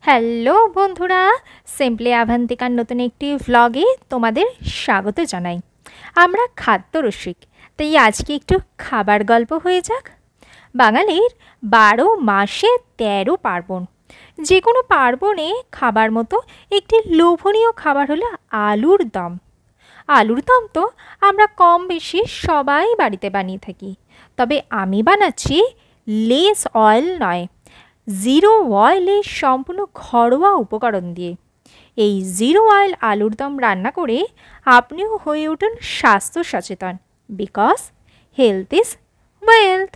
Hello বন্ধুরা, simply আভান্তিকার নতুন একটি ভ্লগে তোমাদের স্বাগত জানাই। আমরা খাদ্য রসিক, তাই আজকে একটু খাবার গল্প হয়ে যাক। বাঙালির 12 মাসে 13 পার্বণ। যে কোনো পার্বণে খাবার মতো একটি লোভনীয় খাবার হলো আলুর দম। আলুর দম তো আমরা কম বেশি সবাই বাড়িতে বানিয়ে থাকি, তবে আমি বানাচ্ছি লেস অয়েল নয়, জিরো অয়েলে সম্পূর্ণ ঘরোয়া উপকরণ দিয়ে। এই জিরো অয়েল আলুর দম রান্না করে আপনিও হয়ে উঠুন স্বাস্থ্য সচেতন, বিকজ হেলথ ইজ ওয়েলথ।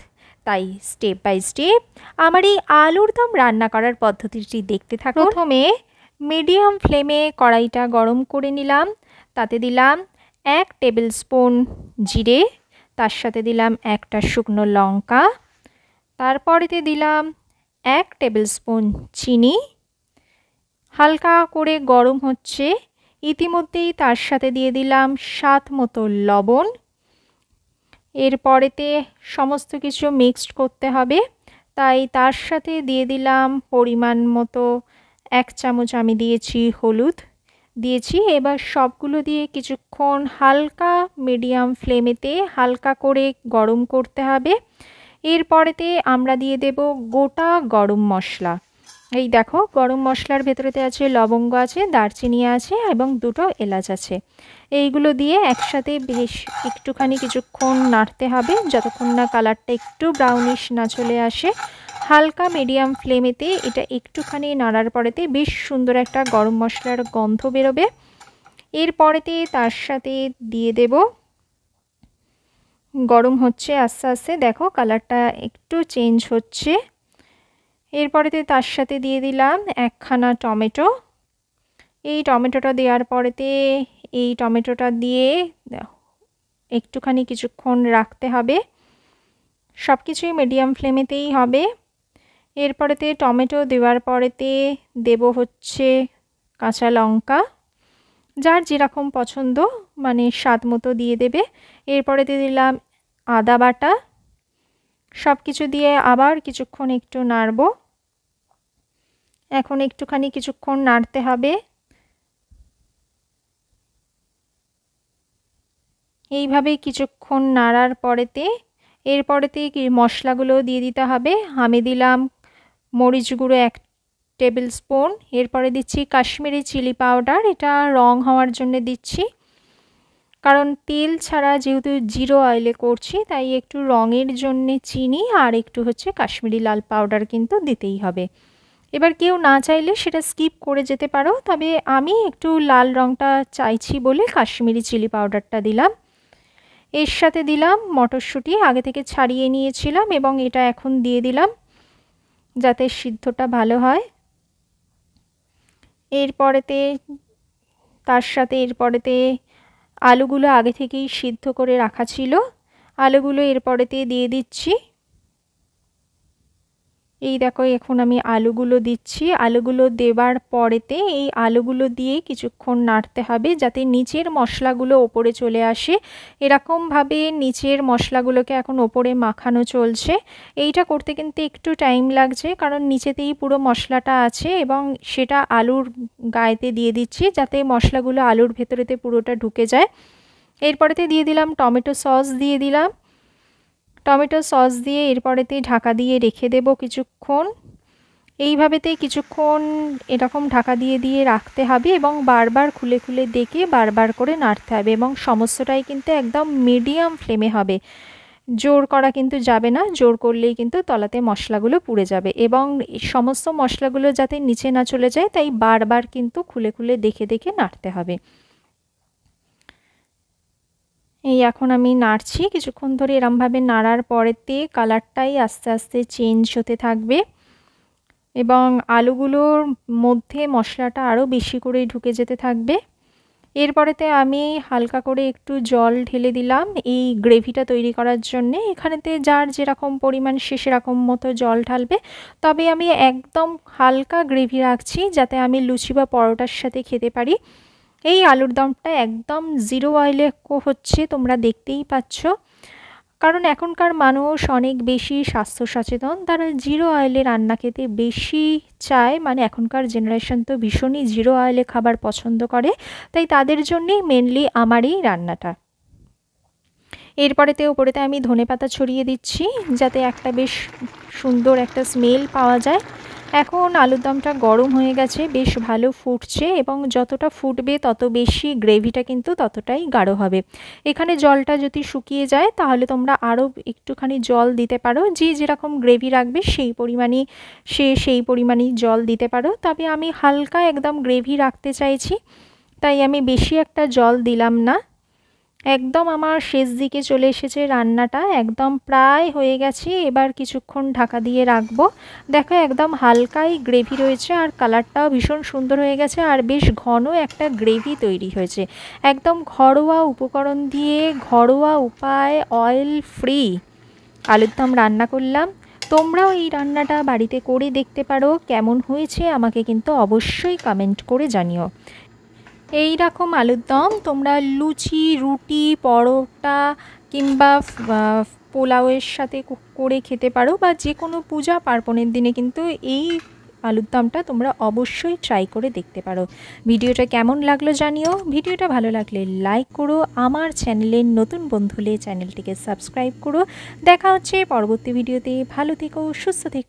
তাই স্টেপ বাই স্টেপ আমার এই আলুর দম রান্না করার পদ্ধতিটি দেখতে থাকুন। প্রথমে মিডিয়াম ফ্লেমে কড়াইটা গরম করে নিলাম। তাতে দিলাম 1 টেবিল স্পুন জিরে, তার সাথে দিলাম একটা শুকনো লঙ্কা, তারপরেতে দিলাম 1 টেবিল স্পুন চিনি। হালকা করে গরম হচ্ছে, ইতিমধ্যেই তার সাথে দিয়ে দিলাম স্বাদ মতো লবণ। এরপরেতে সমস্ত কিছু মিক্সড করতে হবে, তাই তার সাথে দিয়ে দিলাম পরিমাণ মতো 1 চামচ আমি দিয়েছি হলুদ দিয়েছি। এবার সবগুলো দিয়ে কিছুক্ষণ হালকা মিডিয়াম ফ্লেমেতে হালকা করে গরম করতে হবে। এরপরেতে আমরা দিয়ে দেব গোটা গরম মশলা। এই দেখো, গরম মশলার ভেতরেতে আছে লবঙ্গ, আছে দারচিনি, আছে এবং 2টো এলাচ আছে। এইগুলো দিয়ে একসাথে বেশ একটুখানি কিছুক্ষণ নাড়তে হবে, যতক্ষণ না কালারটা একটু ব্রাউনিশ না চলে আসে। হালকা মিডিয়াম ফ্লেমেতে এটা একটুখানি নাড়ার পরেতে বেশ সুন্দর একটা গরম মশলার গন্ধ বেরোবে। এরপরেতে তার সাথে দিয়ে দেব, গরম হচ্ছে আস্তে আস্তে, দেখো কালারটা একটু চেঞ্জ হচ্ছে। এরপরেতে তার সাথে দিয়ে দিলাম 1খানা টমেটো। এই টমেটোটা দেওয়ার পরেতে এই টমেটোটা দিয়ে একটুখানি কিছুক্ষণ রাখতে হবে, সব কিছুই মিডিয়াম ফ্লেমেতেই হবে। এরপরেতে টমেটো দেওয়ার পরেতে দেব হচ্ছে কাঁচা লঙ্কা, যার যেরকম পছন্দ মানে স্বাদ মতো দিয়ে দেবে। এরপরেতে দিলাম আদা বাটা। সব কিছু দিয়ে আবার কিছুক্ষণ একটু নাড়ব। এখন একটুখানি কিছুক্ষণ নাড়তে হবে। এইভাবে কিছুক্ষণ নাড়ার পরেতে এরপরেতে মশলাগুলো দিয়ে দিতে হবে। আমি দিলাম মরিচ গুঁড়ো 1 টেবিল স্পুন, এরপরে দিচ্ছি কাশ্মীরি চিলি পাউডার, এটা রং হওয়ার জন্য দিচ্ছি, কারণ তেল ছাড়া যেহেতু জিরো অয়েলে করছি তাই একটু রঙের জন্যে চিনি আর একটু হচ্ছে কাশ্মীরি লাল পাউডার কিন্তু দিতেই হবে। এবার কেউ না চাইলে সেটা স্কিপ করে যেতে পারো, তবে আমি একটু লাল রঙটা চাইছি বলে কাশ্মীরি চিলি পাউডারটা দিলাম। এর সাথে দিলাম মটরশুঁটি, আগে থেকে ছাড়িয়ে নিয়েছিলাম এবং এটা এখন দিয়ে দিলাম যাতে সিদ্ধটা ভালো হয়। এরপরেতে আলুগুলো আগে থেকেই সিদ্ধ করে রাখা ছিল, আলুগুলো এরপরেতে দিয়ে দিচ্ছি। এই দেখো, এখন আমি আলুগুলো দিচ্ছি। আলুগুলো দেওয়ার পরেতে এই আলুগুলো দিয়ে কিছুক্ষণ নাড়তে হবে যাতে নিচের মশলাগুলো ওপরে চলে আসে। এরকমভাবে নিচের মশলাগুলোকে এখন ওপরে মাখানো চলছে। এইটা করতে কিন্তু একটু টাইম লাগছে, কারণ নিচেতেই পুরো মশলাটা আছে এবং সেটা আলুর গায়েতে দিয়ে দিচ্ছি যাতে মশলাগুলো আলুর ভেতরেতে পুরোটা ঢুকে যায়। এরপরেতে দিয়ে দিলাম টমেটো সস, দিয়ে দিলাম টমেটো সস দিয়ে এরপরেতে ঢাকা দিয়ে রেখে দেব কিছুক্ষণ। এইভাবেতে কিছুক্ষণ এরকম ঢাকা দিয়ে দিয়ে রাখতে হবে এবং বারবার খুলে খুলে দেখে বারবার করে নাড়তে হবে এবং সমস্তটাই কিন্তু একদম মিডিয়াম ফ্লেমে হবে। জোর করা কিন্তু যাবে না, জোর করলেই কিন্তু তলাতে মশলাগুলো পুড়ে যাবে এবং সমস্ত মশলাগুলো যাতে নিচে না চলে যায় তাই বারবার কিন্তু খুলে খুলে দেখে দেখে নাড়তে হবে। এই এখন আমি নাড়ছি কিছুক্ষণ ধরে, এরমভাবে নাড়ার পরেতে কালারটাই আস্তে আস্তে চেঞ্জ হতে থাকবে এবং আলুগুলোর মধ্যে মশলাটা আরও বেশি করে ঢুকে যেতে থাকবে। এরপরেতে আমি হালকা করে একটু জল ঢেলে দিলাম এই গ্রেভিটা তৈরি করার জন্যে। এখানেতে যার যেরকম পরিমাণ সে সেরকম মতো জল ঢালবে, তবে আমি একদম হালকা গ্রেভি রাখছি যাতে আমি লুচি বা পরোটার সাথে খেতে পারি। এই আলুর দমটা একদম জিরো অয়েলে হচ্ছে, তোমরা দেখতেই পাচ্ছ। কারণ এখনকার মানুষ অনেক বেশি স্বাস্থ্য সচেতন, তারা জিরো অয়েলে রান্না খেতে বেশি চায়, মানে এখনকার জেনারেশন তো ভীষণই জিরো অয়েলে খাবার পছন্দ করে, তাই তাদের জন্যেই মেনলি আমার এই রান্নাটা। এরপরেতে ওপরেতে আমি ধনেপাতা ছড়িয়ে দিচ্ছি যাতে একটা বেশ সুন্দর একটা স্মেল পাওয়া যায়। এখন আলুর দমটা গরম হয়ে গেছে, বেশ ভালো ফুটছে, এবং যতটা ফুটবে তত বেশি গ্রেভিটা কিন্তু ততটাই গাঢ় হবে। এখানে জলটা যদি শুকিয়ে যায় তাহলে তোমরা আরও একটুখানি জল দিতে পারো, যে যেরকম গ্রেভি রাখবে সেই পরিমাণেই জল দিতে পারো। তবে আমি হালকা একদম গ্রেভি রাখতে চাইছি, তাই আমি বেশি একটা জল দিলাম না। একদম আমার শেষ দিকে চলে এসেছে রান্নাটা, একদম প্রায় হয়ে গেছে। এবার কিছুক্ষণ ঢাকা দিয়ে রাখবো। দেখো একদম হালকাই গ্রেভি রয়েছে, আর কালারটাও ভীষণ সুন্দর হয়ে গেছে, আর বেশ ঘন একটা গ্রেভি তৈরি হয়েছে। একদম ঘরোয়া উপকরণ দিয়ে, ঘরোয়া উপায়, অয়েল ফ্রি আলুর দম রান্না করলাম। তোমরাও এই রান্নাটা বাড়িতে করে দেখতে পারো, কেমন হয়েছে আমাকে কিন্তু অবশ্যই কমেন্ট করে জানিও। এই রকম আলুর দম তোমরা লুচি, রুটি, পরোটা কিংবা পোলাওয়ের সাথে করে খেতে পারো, বা যে কোনো পূজা পার্বণের দিনে কিন্তু এই আলুর দমটা তোমরা অবশ্যই ট্রাই করে দেখতে পারো। ভিডিওটা কেমন লাগলো জানিও। ভিডিওটা ভালো লাগলে লাইক করো, আমার চ্যানেলের নতুন বন্ধু হলে চ্যানেলটিকে সাবস্ক্রাইব করো। দেখা হচ্ছে পরবর্তী ভিডিওতে। ভালো থেকো, সুস্থ থেকো।